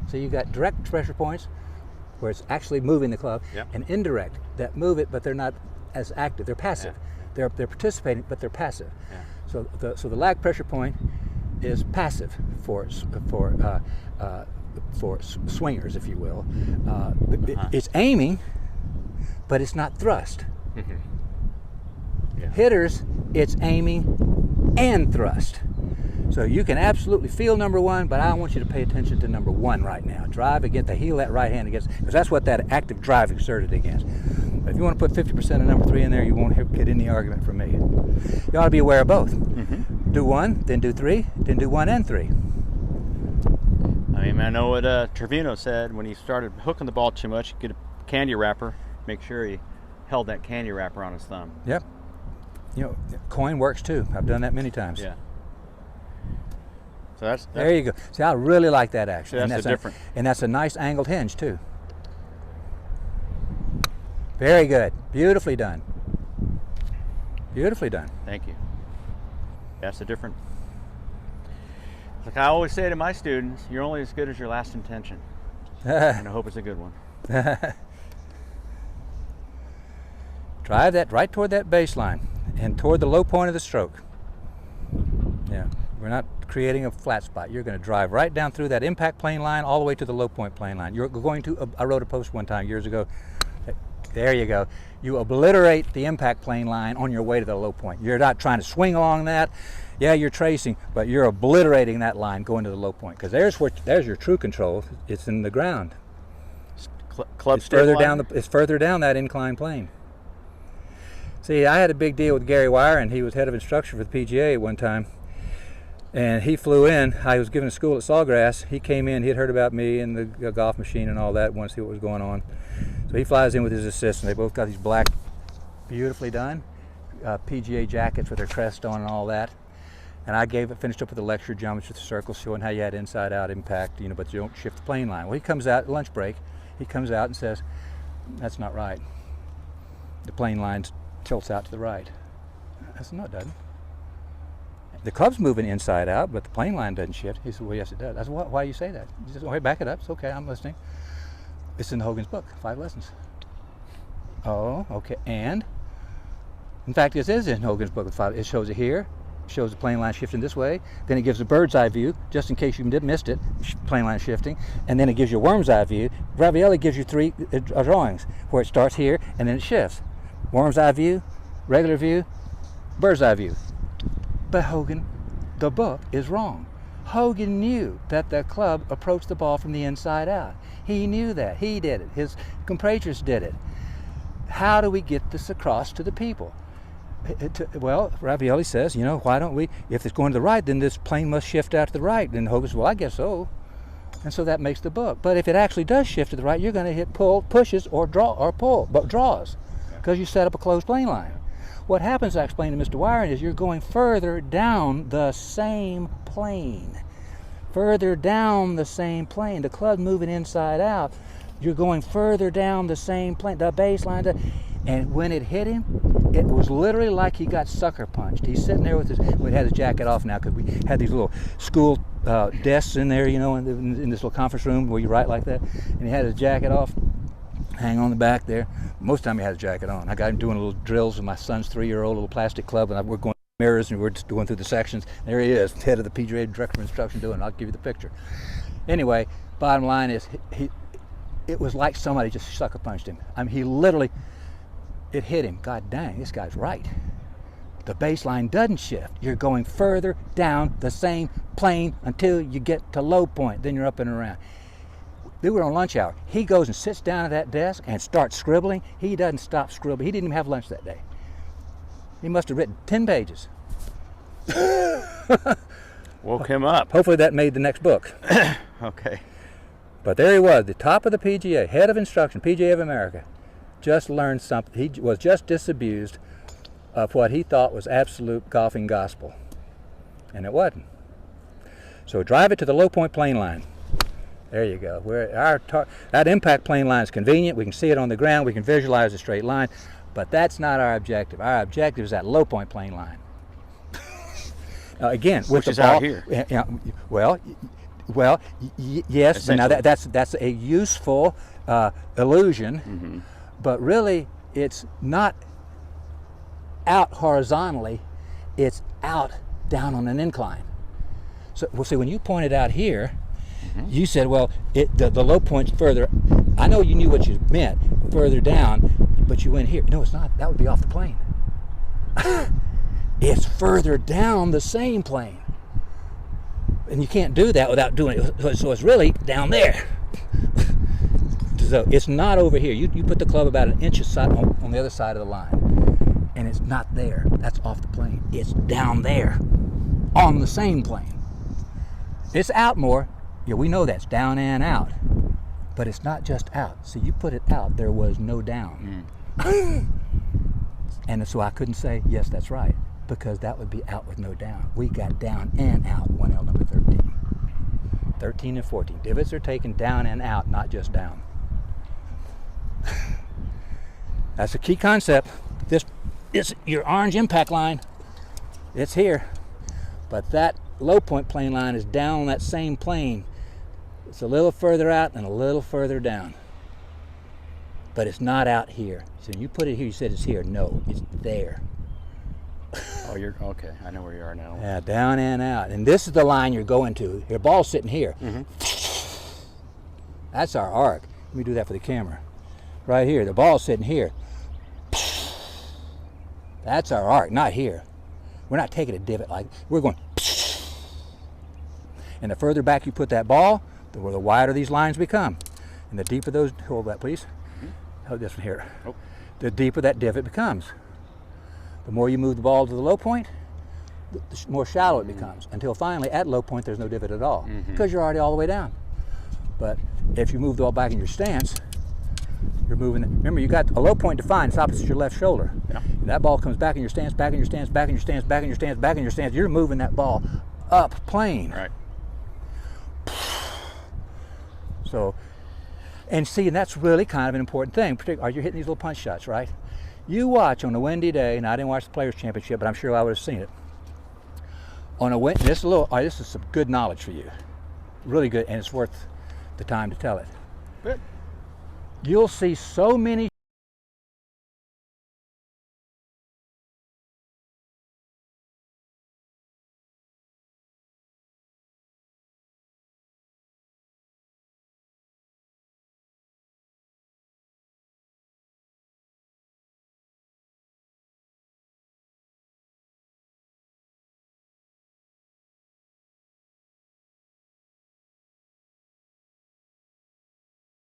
So you got direct pressure points where it's actually moving the club, Yep. and indirect that move it, but they're not as active. They're passive. Yeah. They're participating, but they're passive. Yeah. So the lag pressure point is passive for swingers, if you will. It's aiming, but it's not thrust. Yeah. Hitters, it's aiming and thrust. So you can absolutely feel number one, but I want you to pay attention to number one right now. Drive against the heel, that right hand against, because that's what that active drive exerted against. But if you want to put 50% of number three in there, you won't get any argument from me. You ought to be aware of both. Do one, then do three, then do one and three. I mean, I know what Trevino said when he started hooking the ball too much. Get a candy wrapper, make sure he held that candy wrapper on his thumb. Yep. You know, coin works too. I've done that many times. Yeah. So that's there you go. See, I really like that action. So that's different. And that's a nice angled hinge too. Very good. Beautifully done. Beautifully done. Thank you. That's a different. Like I always say to my students, you're only as good as your last intention. And I hope it's a good one. Drive that right toward that baseline and toward the low point of the stroke. Yeah, we're not creating a flat spot. You're going to drive right down through that impact plane line all the way to the low point plane line. You're going to, I wrote a post one time years ago. There you go. You obliterate the impact plane line on your way to the low point. You're not trying to swing along that. Yeah, you're tracing, but you're obliterating that line going to the low point, because there's your true control. It's in the ground. Club it's further down that inclined plane. See, I had a big deal with Gary Wire, and he was head of instruction for the PGA at one time. And he flew in. I was giving a school at Sawgrass. He came in. He had heard about me and the golf machine and all that. Wanted to see what was going on. So he flies in with his assistant. They both got these black, beautifully done PGA jackets with their crest on and all that. And I finished up with a lecture, geometry of the circle, showing how you had inside-out impact, but you don't shift the plane line. Well, he comes out at lunch break. He comes out and says, "That's not right. The plane line tilts out to the right." I said, "No, it doesn't. The club's moving inside out, but the plane line doesn't shift." He said, "Well, yes, it does." I said, "Why do you say that?" He says, "Oh, hey, back it up. It's okay. I'm listening. It's in Hogan's book, 5 Lessons." Oh, okay. And in fact, this is in Hogan's book with 5. It shows it here. Shows the plane line shifting this way. Then it gives a bird's eye view, just in case you missed it, plane line shifting. And then it gives you a worm's eye view. Ravioli gives you 3 drawings where it starts here and then it shifts. Worm's eye view, regular view, bird's eye view. But Hogan, the book is wrong. Hogan knew that the club approached the ball from the inside out. He knew that. He did it. His compatriots did it. How do we get this across to the people? Well, Ravioli says, why don't we, if it's going to the right, then this plane must shift out to the right. And Hogan says, well, I guess so. And so that makes the book. But if it actually does shift to the right, you're going to hit pushes or pull, but draws, because you set up a closed plane line. What happens, I explained to Mr. Wyron, is you're going further down the same plane. Further down the same plane. The club's moving inside out. You're going further down the same plane, the baseline. And when it hit him, it was literally like he got sucker punched. He's sitting there with we had his jacket off now, because we had these little school desks in there, in this little conference room where you write like that. And he had his jacket off, hang on the back there. Most of the time he had his jacket on. I got him doing little drills with my son's 3-year-old little plastic club, and we're going mirrors and we're just going through the sections. There he is, head of the PGA Director of Instruction doing it. I'll give you the picture. Anyway, bottom line is, it was like somebody just sucker punched him. I mean, he literally, it hit him. God dang, this guy's right. The baseline doesn't shift. You're going further down the same plane until you get to low point. Then you're up and around. They were on lunch hour. He goes and sits down at that desk and starts scribbling. He doesn't stop scribbling. He didn't even have lunch that day. He must have written 10 pages. Woke him up. Hopefully that made the next book. Okay. But there he was, the top of the PGA, head of instruction, PGA of America. Just learned something. He was just disabused of what he thought was absolute golfing gospel. And it wasn't. So drive it to the low point plane line. There you go. That impact plane line is convenient. We can see it on the ground. We can visualize a straight line. But that's not our objective. Our objective is that low point plane line. Now again, with Which the is ball, out here. well, Well, yes, but now Essentially. that's a useful illusion, Mm-hmm. but really it's not out horizontally, it's out down on an incline. So, well, see, when you pointed out here, you said, well, the low point's further. I know you knew what you meant, further down, but you went here. No, it's not. That would be off the plane. It's further down the same plane. And you can't do that without doing it. So it's really down there. So it's not over here. You put the club about an inch aside on the other side of the line. And it's not there. That's off the plane. It's down there on the same plane. It's out more. Yeah, we know that's down and out. But it's not just out. See, you put it out, there was no down. And so I couldn't say, yes, that's right, because that would be out with no down. We got down and out, 1L number 13. 13 and 14. Divots are taken down and out, not just down. That's a key concept. This is your orange impact line. It's here. But that low point plane line is down on that same plane. It's a little further out and a little further down. But it's not out here. So you put it here, you said it's here. No, it's there. Oh, you're okay. I know where you are now. Yeah, down and out. And this is the line you're going to. Your ball's sitting here. Mm-hmm. That's our arc. Let me do that for the camera. Right here, the ball's sitting here. That's our arc, not here. We're not taking a divot like, we're going. And the further back you put that ball, the wider these lines become. And the deeper those, hold that please. Hold this one here. Oh. The deeper that divot becomes. The more you move the ball to the low point, the more shallow it becomes. Until finally, at low point, there's no divot at all. Because you're already all the way down. But if you move the ball back in your stance, you're moving it. Remember, you got a low point defined, it's opposite your left shoulder. Yeah. And that ball comes back in your stance, back in your stance, back in your stance, back in your stance, back in your stance. You're moving that ball up plane. Right. So, and see, and that's really kind of an important thing. Particularly, you're hitting these little punch shots, right? You watch on a windy day, and I didn't watch the Players' Championship, but I'm sure I would have seen it. On a wind, this is some good knowledge for you, really good, and it's worth the time to tell it. Good. You'll see so many